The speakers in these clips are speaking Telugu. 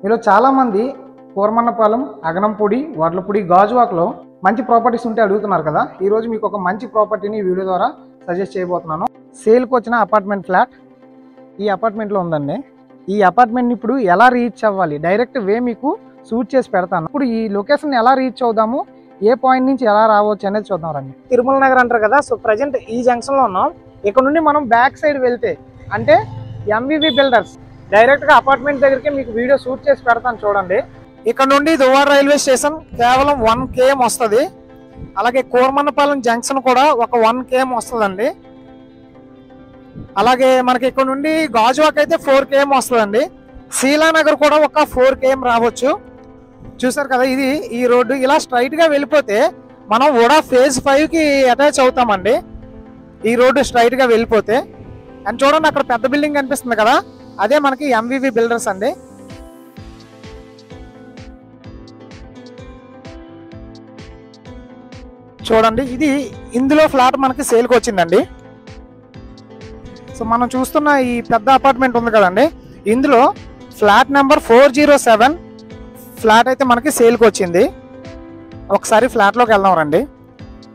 మీలో చాలామంది కోరమన్నపాలెం, అగనంపూడి, వడ్లపూడి, గాజువాకలో మంచి ప్రాపర్టీస్ ఉంటే అడుగుతున్నారు కదా. ఈరోజు మీకు ఒక మంచి ప్రాపర్టీని ఈ వీడియో ద్వారా సజెస్ట్ చేయబోతున్నాను. సేల్కి వచ్చిన అపార్ట్మెంట్ ఫ్లాట్ ఈ అపార్ట్మెంట్లో ఉందండి. ఈ అపార్ట్మెంట్ని ఇప్పుడు ఎలా రీచ్ అవ్వాలి, డైరెక్ట్ వే మీకు సూట్ చేసి పెడతాను. ఇప్పుడు ఈ లొకేషన్ ఎలా రీచ్ అవుదాము, ఏ పాయింట్ నుంచి ఎలా రావచ్చు అనేది చూద్దాం రండి. తిరుమల నగర్ అంటారు కదా. సో ప్రజెంట్ ఈ జంక్షన్లో ఉన్నాం. ఇక్కడ నుండి మనం బ్యాక్ సైడ్ వెళ్తే అంటే ఎంవివి బిల్డర్స్ డైరెక్ట్గా అపార్ట్మెంట్ దగ్గరికి మీకు వీడియో షూట్ చేసి పెడతాను చూడండి. ఇక్కడ నుండి దువ్వాడ రైల్వే స్టేషన్ కేవలం 1 km వస్తుంది. అలాగే కోరమన్నపాలెం జంక్షన్ కూడా ఒక 1 km వస్తుందండి. అలాగే మనకి ఇక్కడ నుండి గాజువాక అయితే 4 km వస్తుందండి. శీలానగర్ కూడా ఒక 4 km రావచ్చు. చూసారు కదా, ఇది ఈ రోడ్డు ఇలా స్ట్రైట్ గా వెళ్ళిపోతే మనం కూడా ఫేజ్ 5కి అటాచ్ అవుతామండి. ఈ రోడ్డు స్ట్రైట్ గా వెళ్ళిపోతే అండ్ చూడండి, అక్కడ పెద్ద బిల్డింగ్ కనిపిస్తుంది కదా, అదే మనకి ఎంవివి బిల్డర్స్ అండి. చూడండి, ఇది ఇందులో ఫ్లాట్ మనకి సేల్కి వచ్చిందండి. సో మనం చూస్తున్న ఈ పెద్ద అపార్ట్మెంట్ ఉంది కదండి, ఇందులో ఫ్లాట్ నెంబర్ 407 ఫ్లాట్ అయితే మనకి సేల్కి వచ్చింది. ఒకసారి ఫ్లాట్లోకి వెళ్దాం రండి.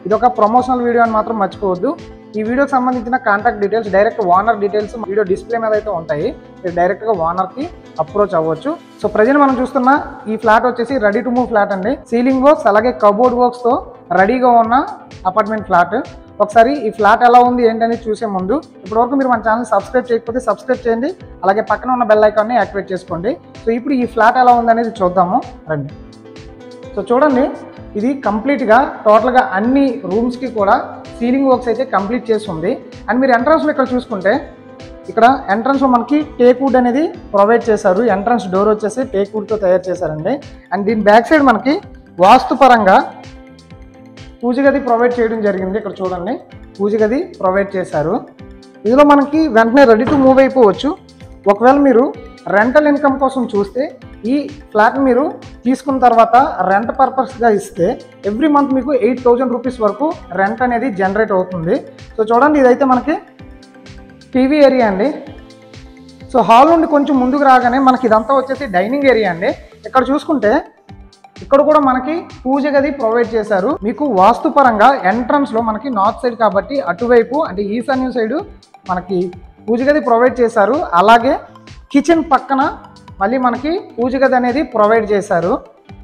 ఇది ఒక ప్రమోషనల్ వీడియో అని మాత్రం మర్చిపోవద్దు. ఈ వీడియోకి సంబంధించిన contact details, direct owner details video display మీద అయితే ఉంటాయి. మీరు డైరెక్ట్గా ఓనర్కి అప్రోచ్ అవ్వచ్చు. సో ప్రజెంట్ మనం చూస్తున్న ఈ ఫ్లాట్ వచ్చేసి రెడీ టు మూవ్ ఫ్లాట్ అండి. సీలింగ్ వర్క్స్ అలాగే కబోర్డ్ వర్క్స్తో రెడీగా ఉన్న అపార్ట్మెంట్ ఫ్లాట్. ఒకసారి ఈ ఫ్లాట్ ఎలా ఉంది ఏంటని చూసే ముందు ఇప్పటివరకు మీరు మన ఛానల్ సబ్స్క్రైబ్ చేయకపోతే సబ్స్క్రైబ్ చేయండి. అలాగే పక్కన ఉన్న బెల్ ఐకాన్ని యాక్టివేట్ చేసుకోండి. సో ఇప్పుడు ఈ ఫ్లాట్ ఎలా ఉంది అనేది చూద్దాము రండి. సో చూడండి, ఇది కంప్లీట్గా టోటల్గా అన్ని రూమ్స్కి కూడా సీలింగ్ వర్క్స్ అయితే కంప్లీట్ చేసి ఉంది. అండ్ మీరు ఎంట్రన్స్లో ఇక్కడ చూసుకుంటే ఇక్కడ ఎంట్రన్స్లో మనకి టేక్ వుడ్ అనేది ప్రొవైడ్ చేశారు. ఎంట్రన్స్ డోర్ వచ్చేసి టేక్ వుడ్తో తయారు చేశారండి. అండ్ దీని బ్యాక్ సైడ్ మనకి వాస్తుపరంగా పూజ గది ప్రొవైడ్ చేయడం జరిగింది. ఇక్కడ చూడండి, పూజ గది ప్రొవైడ్ చేశారు. ఇందులో మనకి వెంటనే రెడీ టు మూవ్ అయిపోవచ్చు. ఒకవేళ మీరు రెంటల్ ఇన్కమ్ కోసం చూస్తే ఈ ఫ్లాట్ని మీరు తీసుకున్న తర్వాత రెంట్ పర్పస్గా ఇస్తే ఎవ్రీ మంత్ మీకు 8,000 రూపీస్ వరకు రెంట్ అనేది జనరేట్ అవుతుంది. సో చూడండి, ఇదైతే మనకి టీవీ ఏరియా అండి. సో హాల్ నుండి కొంచెం ముందుకు రాగానే మనకి ఇదంతా వచ్చేసి డైనింగ్ ఏరియా అండి. ఇక్కడ చూసుకుంటే ఇక్కడ కూడా మనకి పూజ గది ప్రొవైడ్ చేశారు. మీకు వాస్తుపరంగా ఎంట్రన్స్లో మనకి నార్త్ సైడ్ కాబట్టి అటువైపు అంటే ఈశాన్యం సైడు మనకి పూజ గది ప్రొవైడ్ చేశారు. అలాగే కిచెన్ పక్కన మళ్ళీ మనకి పూజ గది అనేది ప్రొవైడ్ చేశారు.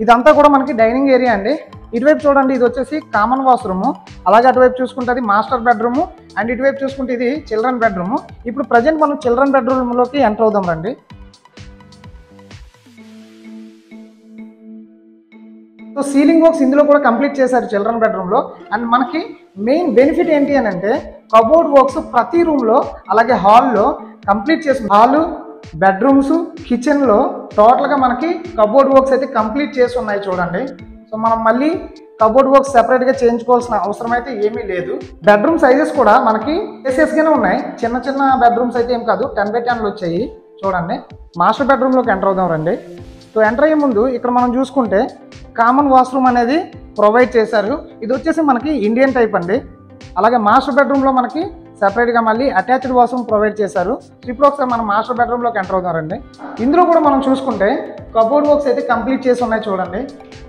ఇదంతా కూడా మనకి డైనింగ్ ఏరియా అండి. ఇటువైపు చూడండి, ఇది వచ్చేసి కామన్ వాష్రూము. అలాగే అటువైపు చూసుకుంటే అది మాస్టర్ బెడ్రూము. అండ్ ఇటువైపు చూసుకుంటే ఇది చిల్డ్రన్ బెడ్రూము. ఇప్పుడు ప్రజెంట్ మనం చిల్డ్రన్ బెడ్రూమ్లోకి ఎంటర్ అవుదాం రండి. సో సీలింగ్ వర్క్స్ ఇందులో కూడా కంప్లీట్ చేశారు చిల్డ్రన్ బెడ్రూమ్లో. అండ్ మనకి మెయిన్ బెనిఫిట్ ఏంటి అని అంటే కబోర్డ్ వర్క్స్ ప్రతి రూమ్లో అలాగే హాల్లో కంప్లీట్ చేసి హాలు, బెడ్రూమ్స్, కిచెన్లో టోటల్గా మనకి కబోర్డ్ వర్క్స్ అయితే కంప్లీట్ చేసి ఉన్నాయి చూడండి. సో మనం మళ్ళీ కబోర్డ్ వర్క్స్ సెపరేట్గా చేయించుకోవాల్సిన అవసరం అయితే ఏమీ లేదు. బెడ్రూమ్ సైజెస్ కూడా మనకి స్పేసియస్గానే ఉన్నాయి. చిన్న చిన్న బెడ్రూమ్స్ అయితే ఏం కాదు, 10x10 వచ్చాయి చూడండి. మాస్టర్ బెడ్రూమ్లోకి ఎంటర్ అవుదాం రండి. సో ఎంటర్ అయ్యే ముందు ఇక్కడ మనం చూసుకుంటే కామన్ వాష్రూమ్ అనేది ప్రొవైడ్ చేశారు. ఇది వచ్చేసి మనకి ఇండియన్ టైప్ అండి. అలాగే మాస్టర్ బెడ్రూమ్లో మనకి సెపరేట్గా మళ్ళీ అటాచ్డ్ వాష్రూమ్ ప్రొవైడ్ చేశారు. ఇప్పుడు ఒకసారి మనం మాస్టర్ బెడ్రూమ్లోకి ఎంటర్ అవుతాం రండి. ఇందులో కూడా మనం చూసుకుంటే కబోర్డ్ వర్క్స్ అయితే కంప్లీట్ చేసి ఉన్నాయి చూడండి.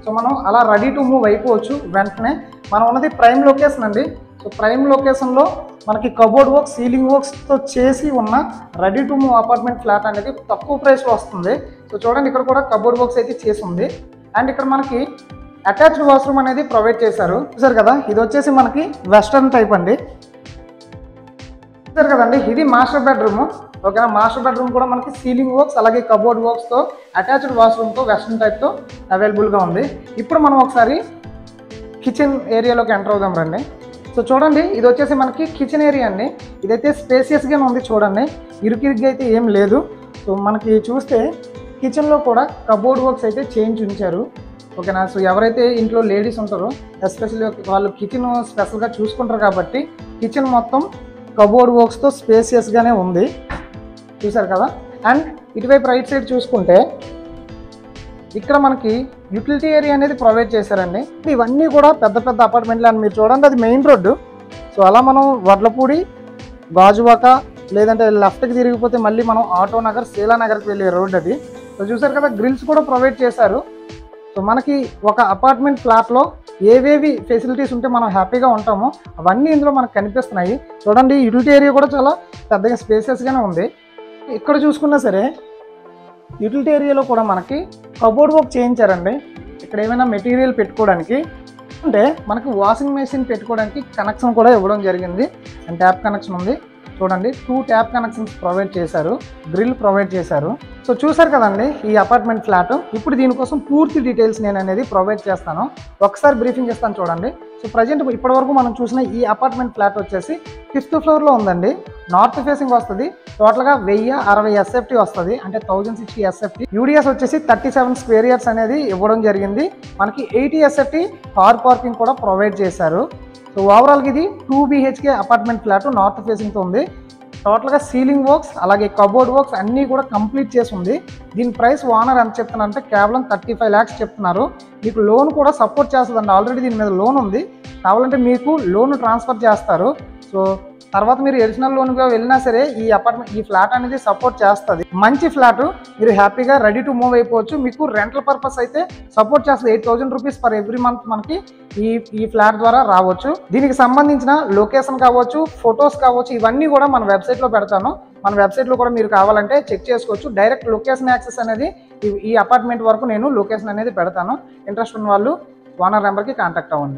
సో మనం అలా రెడీ టు మూవ్ అయిపోవచ్చు వెంటనే. మనం ఉన్నది ప్రైమ్ లొకేషన్ అండి. సో ప్రైమ్ లొకేషన్లో మనకి కబోర్డ్ వర్క్, సీలింగ్ వర్క్స్తో చేసి ఉన్న ready to move apartment flat అనేది తక్కువ ప్రైస్లో వస్తుంది. సో చూడండి, ఇక్కడ కూడా కబోర్డ్ వర్క్స్ అయితే చేసి ఉంది. అండ్ ఇక్కడ మనకి అటాచ్డ్ వాష్రూమ్ అనేది ప్రొవైడ్ చేశారు. చూసారు కదా, ఇది వచ్చేసి మనకి వెస్టర్న్ టైప్ అండి. చూసారు కదండి, ఇది మాస్టర్ బెడ్రూమ్. ఓకేనా, మాస్టర్ బెడ్రూమ్ కూడా మనకి సీలింగ్ వర్క్స్ అలాగే కబోర్డ్ వర్క్స్తో అటాచ్డ్ వాష్రూమ్తో వెస్టర్న్ టైప్తో అవైలబుల్గా ఉంది. ఇప్పుడు మనం ఒకసారి కిచెన్ ఏరియాలోకి ఎంటర్ అవుదాం రండి. సో చూడండి, ఇది వచ్చేసి మనకి కిచెన్ ఏరియా అండి. ఇదైతే స్పేసియస్గానే ఉంది చూడండి, ఇరుకిరుగ్గా అయితే ఏం లేదు. సో మనకి చూస్తే కిచెన్లో కూడా కబోర్డ్ వర్క్స్ అయితే చేయించి ఉంచారు. ఓకేనా, సో ఎవరైతే ఇంట్లో లేడీస్ ఉంటారో ఎస్పెషల్లీ వాళ్ళు కిచెన్ స్పెషల్గా చూసుకుంటారు కాబట్టి కిచెన్ మొత్తం కబోర్డ్ వర్క్స్తో స్పేసియస్గానే ఉంది. చూసారు కదా. అండ్ ఇటువైపు రైట్ సైడ్ చూసుకుంటే ఇక్కడ మనకి యూటిలిటీ ఏరియా అనేది ప్రొవైడ్ చేశారండి. ఇవన్నీ కూడా పెద్ద పెద్ద అపార్ట్మెంట్లు అని మీరు చూడండి, అది మెయిన్ రోడ్డు. సో అలా మనం వడ్లపూడి, గాజువాక లేదంటే లెఫ్ట్కి తిరిగిపోతే మళ్ళీ మనం ఆటో నగర్, శీలానగర్కి వెళ్ళే రోడ్ అది. సో చూసారు కదా, గ్రిల్స్ కూడా ప్రొవైడ్ చేశారు. సో మనకి ఒక అపార్ట్మెంట్ ఫ్లాట్లో ఏవేవి ఫెసిలిటీస్ ఉంటే మనం హ్యాపీగా ఉంటామో అవన్నీ ఇందులో మనకు కనిపిస్తున్నాయి. చూడండి, యూటిలిటీ ఏరియా కూడా చాలా పెద్దగా స్పేసెస్గానే ఉంది. ఇక్కడ చూసుకున్నా సరే యూటిలిటీ ఏరియాలో కూడా మనకి కబోర్డ్ వర్క్ చేయించారండి. ఇక్కడ ఏమైనా మెటీరియల్ పెట్టుకోవడానికి, అంటే మనకి వాషింగ్ మెషిన్ పెట్టుకోవడానికి కనెక్షన్ కూడా ఇవ్వడం జరిగింది. అండ్ ట్యాప్ కనెక్షన్ ఉంది. చూడండి, 2 ట్యాప్ కనెక్షన్స్ ప్రొవైడ్ చేశారు, గ్రిల్ ప్రొవైడ్ చేశారు. సో చూసారు కదండి ఈ అపార్ట్మెంట్ ఫ్లాట్. ఇప్పుడు దీనికోసం పూర్తి డీటెయిల్స్ నేను అనేది ప్రొవైడ్ చేస్తాను. ఒకసారి బ్రీఫింగ్ చేస్తాను చూడండి. సో ప్రజెంట్ ఇప్పటివరకు మనం చూసిన ఈ అపార్ట్మెంట్ ఫ్లాట్ వచ్చేసి 5th ఫ్లోర్లో ఉందండి. నార్త్ ఫేసింగ్ వస్తుంది. టోటల్గా 1060 ఎస్ఎఫ్టీ వస్తుంది, అంటే 1060 ఎస్ఎఫ్టీ. యూడిఎస్ వచ్చేసి 37 స్క్వేర్ యార్డ్స్ అనేది ఇవ్వడం జరిగింది. మనకి 80 ఎస్ఎఫ్టీ కార్ పార్కింగ్ కూడా ప్రొవైడ్ చేశారు. సో ఓవరాల్గా ఇది 2 BHK అపార్ట్మెంట్ ఫ్లాట్ నార్త్ ఫేసింగ్తో ఉంది. టోటల్గా సీలింగ్ వర్క్స్ అలాగే కబోర్డ్ వర్క్స్ అన్నీ కూడా కంప్లీట్ చేసి ఉంది. దీని ప్రైస్ ఓనర్ ఎంత చెప్తున్నారంటే కేవలం 35 lakhs చెప్తున్నారు. మీకు లోన్ కూడా సపోర్ట్ చేస్తుందండి. ఆల్రెడీ దీని మీద లోన్ ఉంది. కావాలంటే మీకు లోన్ ట్రాన్స్ఫర్ చేస్తారు. సో తర్వాత మీరు ఎడిషనల్ లోన్గా వెళ్ళినా సరే ఈ ఫ్లాట్ అనేది సపోర్ట్ చేస్తుంది. మంచి ఫ్లాట్, మీరు హ్యాపీగా రెడీ టు మూవ్ అయిపోవచ్చు. మీకు రెంటల్ పర్పస్ అయితే సపోర్ట్ చేస్తుంది. 8,000 రూపీస్ పర్ ఎవ్రీ మంత్ మనకి ఈ ఫ్లాట్ ద్వారా రావచ్చు. దీనికి సంబంధించిన లొకేషన్ కావచ్చు, ఫొటోస్ కావచ్చు, ఇవన్నీ కూడా మన వెబ్సైట్లో పెడతాను. మన వెబ్సైట్లో కూడా మీరు కావాలంటే చెక్ చేసుకోవచ్చు. డైరెక్ట్ లొకేషన్ యాక్సెస్ అనేది ఈ అపార్ట్మెంట్ వరకు నేను లొకేషన్ అనేది పెడతాను. ఇంట్రెస్ట్ ఉన్న వాళ్ళు ఓనర్ నెంబర్కి కాంటాక్ట్ అవ్వండి.